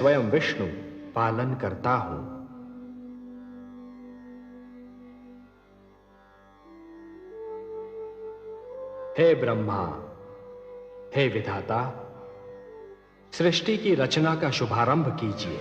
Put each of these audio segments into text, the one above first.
स्वयं विष्णु पालन करता हूं। हे ब्रह्मा, हे विधाता, सृष्टि की रचना का शुभारंभ कीजिए।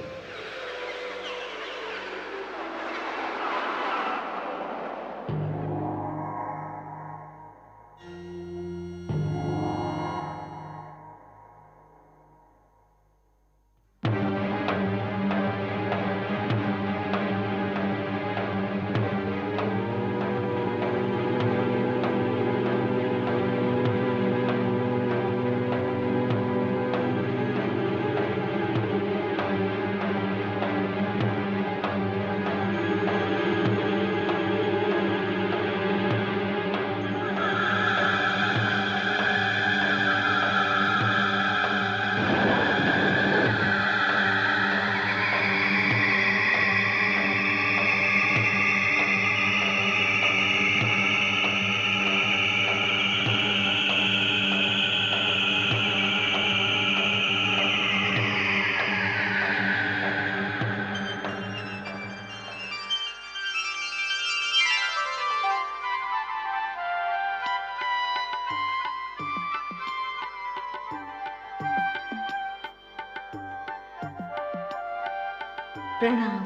प्रणाम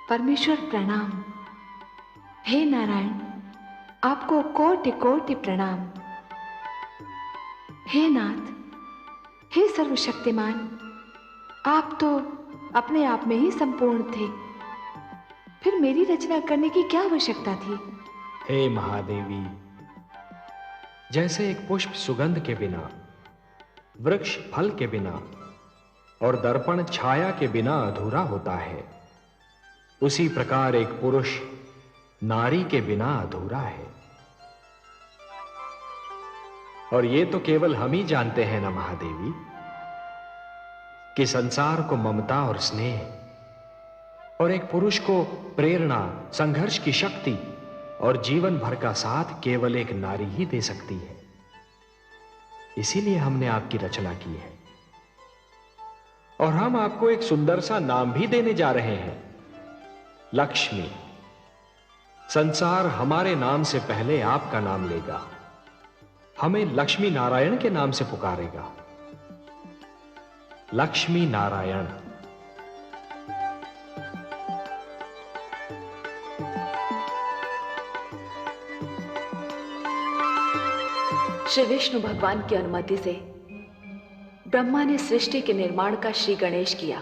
परमेश्वर, प्रणाम। हे नारायण, आपको कोटि कोटि प्रणाम। हे नाथ, हे सर्वशक्तिमान, आप तो अपने आप में ही संपूर्ण थे, फिर मेरी रचना करने की क्या आवश्यकता थी? हे महादेवी, जैसे एक पुष्प सुगंध के बिना, वृक्ष फल के बिना और दर्पण छाया के बिना अधूरा होता है, उसी प्रकार एक पुरुष नारी के बिना अधूरा है। और ये तो केवल हम ही जानते हैं ना महादेवी, कि संसार को ममता और स्नेह और एक पुरुष को प्रेरणा, संघर्ष की शक्ति और जीवन भर का साथ केवल एक नारी ही दे सकती है। इसीलिए हमने आपकी रचना की है और हम आपको एक सुंदर सा नाम भी देने जा रहे हैं, लक्ष्मी। संसार हमारे नाम से पहले आपका नाम लेगा, हमें लक्ष्मी नारायण के नाम से पुकारेगा। लक्ष्मी नारायण। श्री विष्णु भगवान की अनुमति से ब्रह्मा ने सृष्टि के निर्माण का श्री गणेश किया।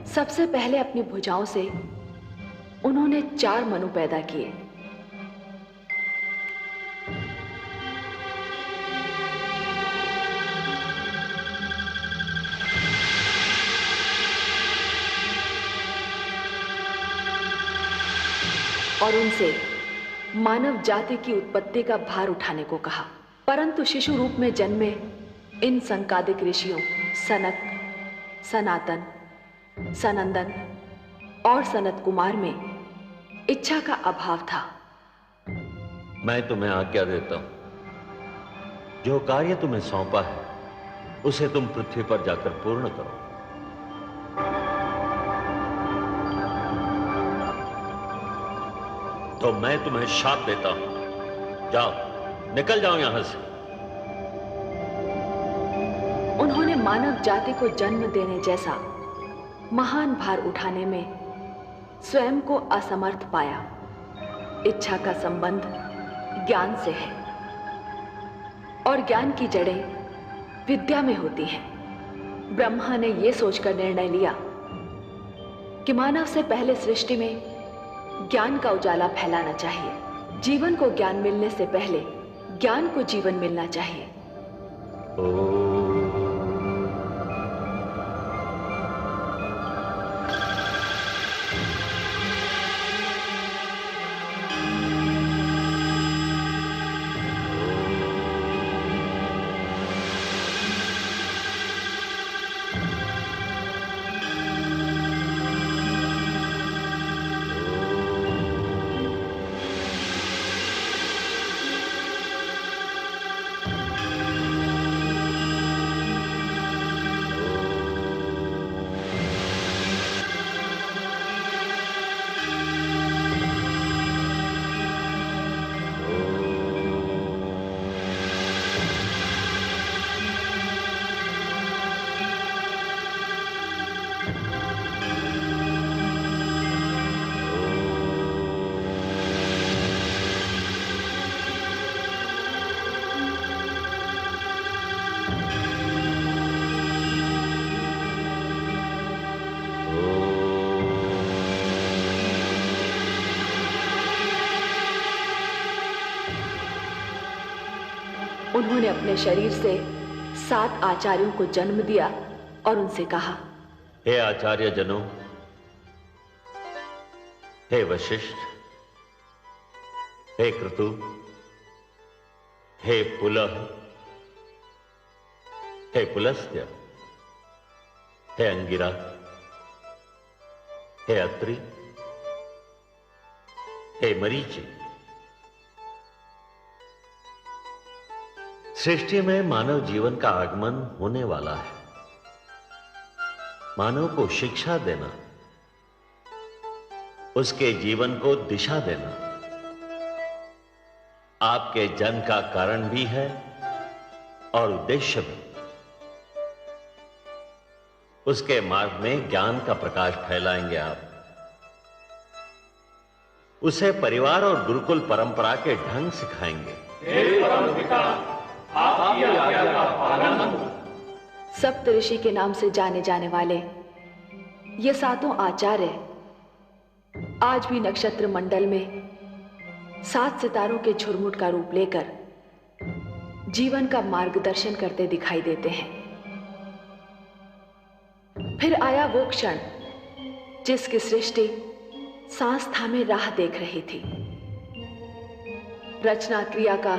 सबसे पहले अपनी भुजाओं से उन्होंने 4 मनु पैदा किए। और उनसे मानव जाति की उत्पत्ति का भार उठाने को कहा। परंतु शिशु रूप में जन्मे इन संकादिक ऋषियों सनक, सनातन, सनंदन और सनत कुमार में इच्छा का अभाव था। मैं तुम्हें आज्ञा देता हूं, जो कार्य तुम्हें सौंपा है उसे तुम पृथ्वी पर जाकर पूर्ण करो। तो मैं तुम्हें शाप देता हूं, जाओ, निकल जाओ यहां से। उन्होंने मानव जाति को जन्म देने जैसा महान भार उठाने में स्वयं को असमर्थ पाया। इच्छा का संबंध ज्ञान से है और ज्ञान की जड़ें विद्या में होती हैं। ब्रह्मा ने यह सोचकर निर्णय लिया कि मानव से पहले सृष्टि में ज्ञान का उजाला फैलाना चाहिए। जीवन को ज्ञान मिलने से पहले ज्ञान को जीवन मिलना चाहिए। उन्होंने अपने शरीर से 7 आचार्यों को जन्म दिया और उनसे कहा, हे आचार्य जनों, हे वशिष्ठ, हे क्रतु, हे पुलह, हे पुलस्त्य, हे अंगिरा, हे अत्रि, हे मरीचि। सृष्टि में मानव जीवन का आगमन होने वाला है। मानव को शिक्षा देना, उसके जीवन को दिशा देना आपके जन्म का कारण भी है और उद्देश्य भी। उसके मार्ग में ज्ञान का प्रकाश फैलाएंगे आप। उसे परिवार और गुरुकुल परंपरा के ढंग सिखाएंगे। सप्तऋषि के नाम से जाने जाने वाले ये 7 आचार्य आज भी नक्षत्र मंडल में 7 सितारों के झुरमुट का रूप लेकर जीवन का मार्गदर्शन करते दिखाई देते हैं। फिर आया वो क्षण जिसकी सृष्टि सांस थामे राह देख रही थी। रचना क्रिया का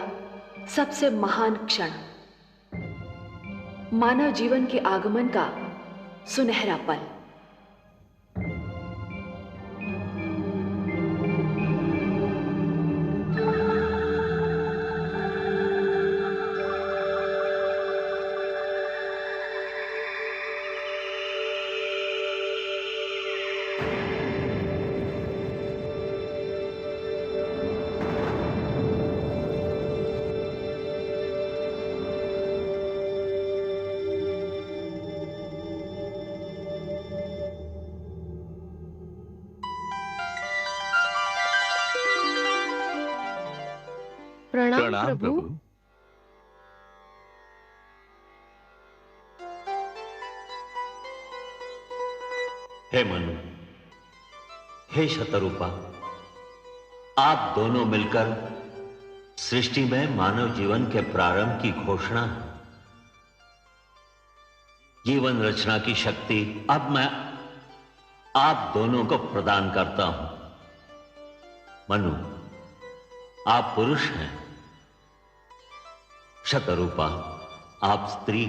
सबसे महान क्षण, मानव जीवन के आगमन का सुनहरा पल। प्रणाम प्रभु। हे मनु, हे शतरूपा, आप दोनों मिलकर सृष्टि में मानव जीवन के प्रारंभ की घोषणा है। जीवन रचना की शक्ति अब मैं आप दोनों को प्रदान करता हूं। मनु, आप पुरुष हैं, शतरूपा आप स्त्री।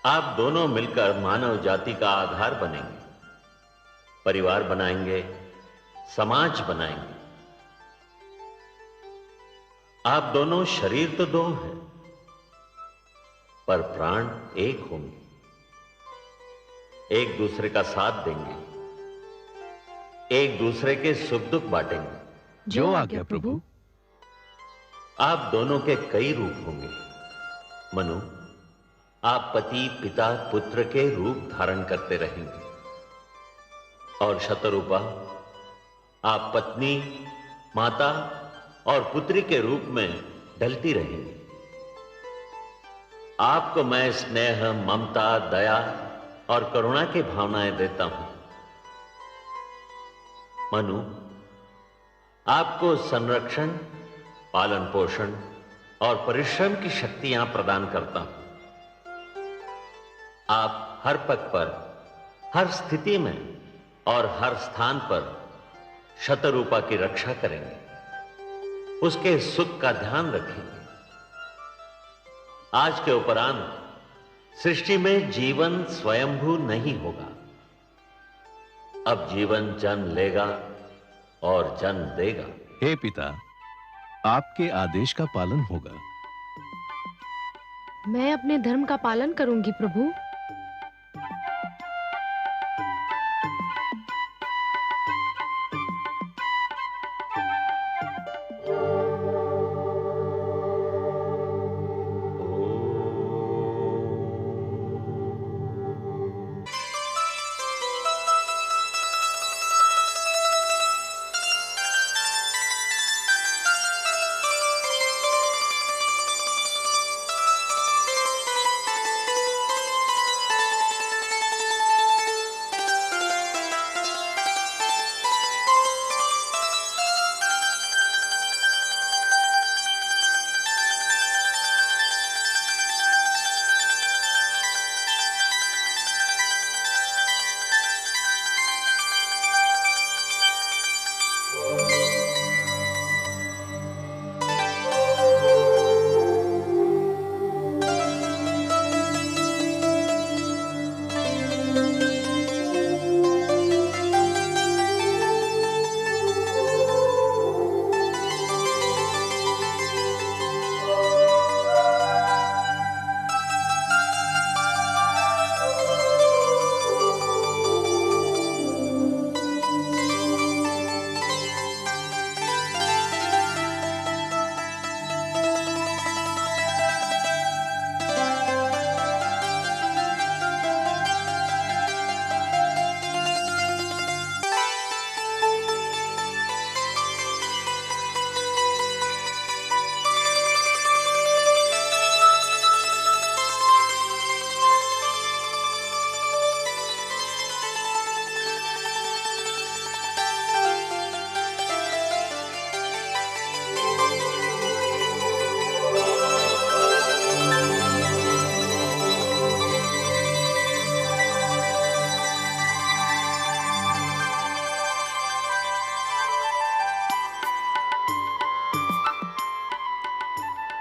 आप दोनों मिलकर मानव जाति का आधार बनेंगे, परिवार बनाएंगे, समाज बनाएंगे। आप दोनों शरीर तो 2 हैं, पर प्राण एक होंगे, एक दूसरे का साथ देंगे, एक दूसरे के सुख दुख बांटेंगे। जो आज्ञा प्रभु। आप दोनों के कई रूप होंगे। मनु, आप पति, पिता, पुत्र के रूप धारण करते रहेंगे, और शतरूपा आप पत्नी, माता और पुत्री के रूप में ढलती रहेंगी। आपको मैं स्नेह, ममता, दया और करुणा की भावनाएं देता हूं। मनु, आपको संरक्षण, पालन पोषण और परिश्रम की शक्तियां प्रदान करता हूं। आप हर पग पर, हर स्थिति में और हर स्थान पर शतरूपा की रक्षा करेंगे, उसके सुख का ध्यान रखेंगे। आज के उपरांत सृष्टि में जीवन स्वयंभू नहीं होगा। अब जीवन जन्म लेगा और जन्म देगा। हे पिता, आपके आदेश का पालन होगा। मैं अपने धर्म का पालन करूंगी प्रभु।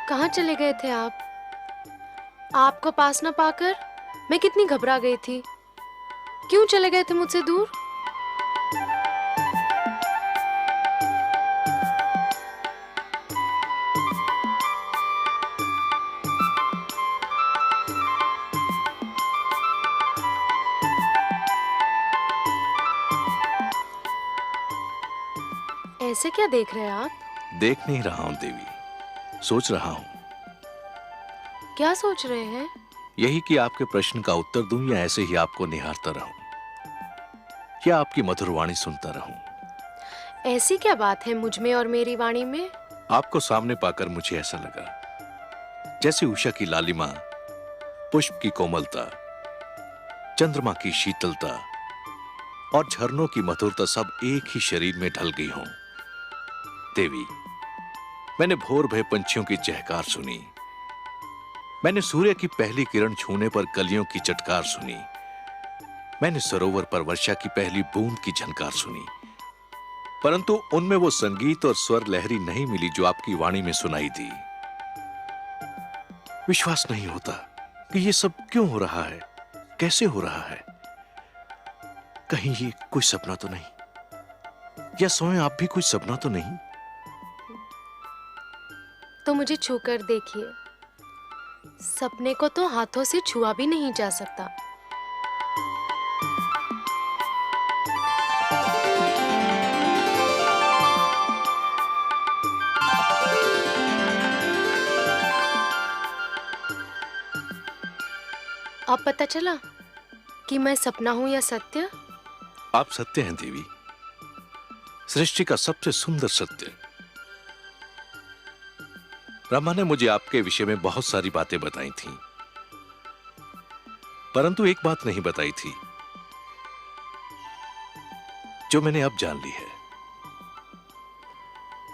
कहाँ चले गए थे आप? आपको पास न पाकर मैं कितनी घबरा गई थी। क्यों चले गए थे मुझसे दूर? ऐसे क्या देख रहे हैं आप? देख नहीं रहा हूं देवी, सोच रहा हूं। क्या सोच रहे हैं? यही कि आपके प्रश्न का उत्तर दूं या ऐसे ही आपको निहारता रहूं, या आपकी मधुर वाणी सुनता रहूं। ऐसी क्या बात है मुझ में और मेरी वाणी में? आपको सामने पाकर मुझे ऐसा लगा जैसे उषा की लालिमा, पुष्प की कोमलता, चंद्रमा की शीतलता और झरनों की मधुरता सब एक ही शरीर में ढल गई हों। देवी, मैंने भोर भय पंछियों की चहकार सुनी, मैंने सूर्य की पहली किरण छूने पर कलियों की चटकार सुनी, मैंने सरोवर पर वर्षा की पहली बूंद की झनकार सुनी, परंतु उनमें वो संगीत और स्वर लहरी नहीं मिली जो आपकी वाणी में सुनाई दी। विश्वास नहीं होता कि ये सब क्यों हो रहा है, कैसे हो रहा है। कहीं ये कोई सपना तो नहीं, या स्वयं आप भी कोई सपना तो नहीं? तो मुझे छूकर देखिए, सपने को तो हाथों से छुआ भी नहीं जा सकता। अब पता चला कि मैं सपना हूं या सत्य? आप सत्य हैं देवी, सृष्टि का सबसे सुंदर सत्य। ब्रह्मा ने मुझे आपके विषय में बहुत सारी बातें बताई थीं, परंतु एक बात नहीं बताई थी जो मैंने अब जान ली है।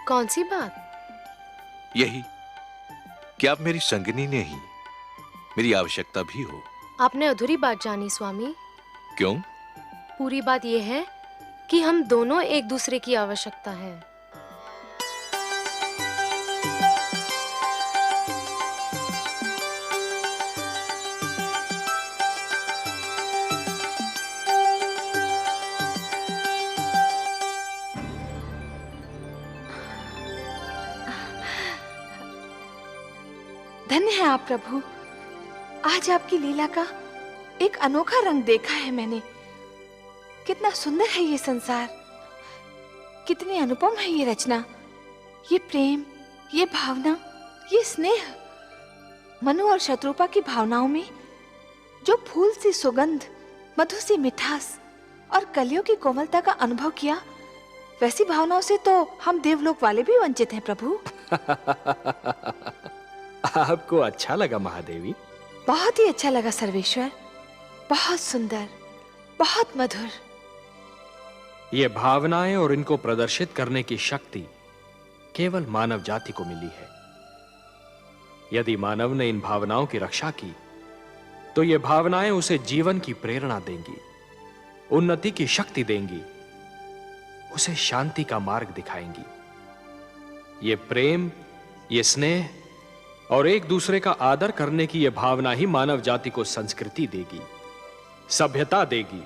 कौन सी बात? यही कि आप मेरी संगिनी नहीं, मेरी आवश्यकता भी हो। आपने अधूरी बात जानी स्वामी। क्यों? पूरी बात यह है कि हम दोनों एक दूसरे की आवश्यकता है। धन्य है आप प्रभु, आज आपकी लीला का एक अनोखा रंग देखा है मैंने। कितना सुंदर है ये संसार, कितनी अनुपम है ये रचना, ये प्रेम, ये भावना, ये स्नेह। मनु और शत्रुपा की भावनाओं में जो फूल सी सुगंध, मधु सी मिठास और कलियों की कोमलता का अनुभव किया, वैसी भावनाओं से तो हम देवलोक वाले भी वंचित हैं प्रभु। आपको अच्छा लगा महादेवी? बहुत ही अच्छा लगा सर्वेश्वर, बहुत सुंदर, बहुत मधुर। ये भावनाएं और इनको प्रदर्शित करने की शक्ति केवल मानव जाति को मिली है। यदि मानव ने इन भावनाओं की रक्षा की तो ये भावनाएं उसे जीवन की प्रेरणा देंगी, उन्नति की शक्ति देंगी, उसे शांति का मार्ग दिखाएंगी। ये प्रेम, ये स्नेह और एक दूसरे का आदर करने की यह भावना ही मानव जाति को संस्कृति देगी, सभ्यता देगी,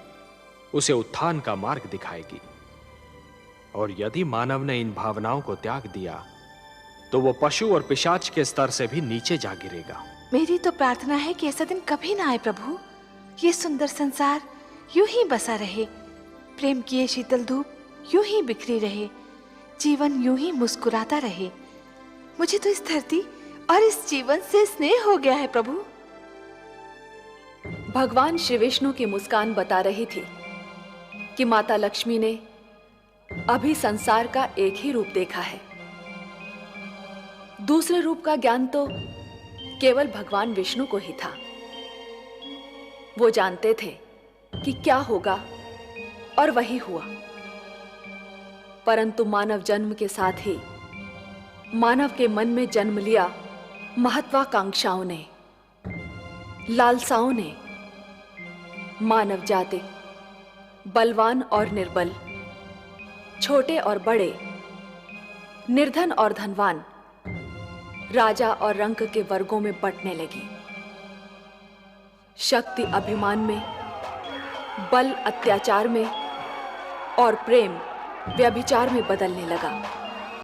उसे उत्थान का मार्ग दिखाएगी। और यदि मानव ने इन भावनाओं को त्याग दिया तो वो पशु और पिशाच के स्तर से भी नीचे जा गिरेगा। मेरी तो प्रार्थना है कि ऐसा दिन कभी ना आए प्रभु। ये सुंदर संसार यूं ही बसा रहे, प्रेम की ये शीतल धूप यूं ही बिखरी रहे, जीवन यूं ही मुस्कुराता रहे। मुझे तो इस धरती और इस जीवन से स्नेह हो गया है प्रभु। भगवान श्री विष्णु की मुस्कान बता रही थी कि माता लक्ष्मी ने अभी संसार का एक ही रूप देखा है। दूसरे रूप का ज्ञान तो केवल भगवान विष्णु को ही था। वो जानते थे कि क्या होगा और वही हुआ। परंतु मानव जन्म के साथ ही मानव के मन में जन्म लिया महत्वाकांक्षाओं ने, लालसाओं ने। मानव जाति बलवान और निर्बल, छोटे और बड़े, निर्धन और धनवान, राजा और रंक के वर्गों में बंटने लगी। शक्ति अभिमान में, बल अत्याचार में और प्रेम व्यभिचार में बदलने लगा।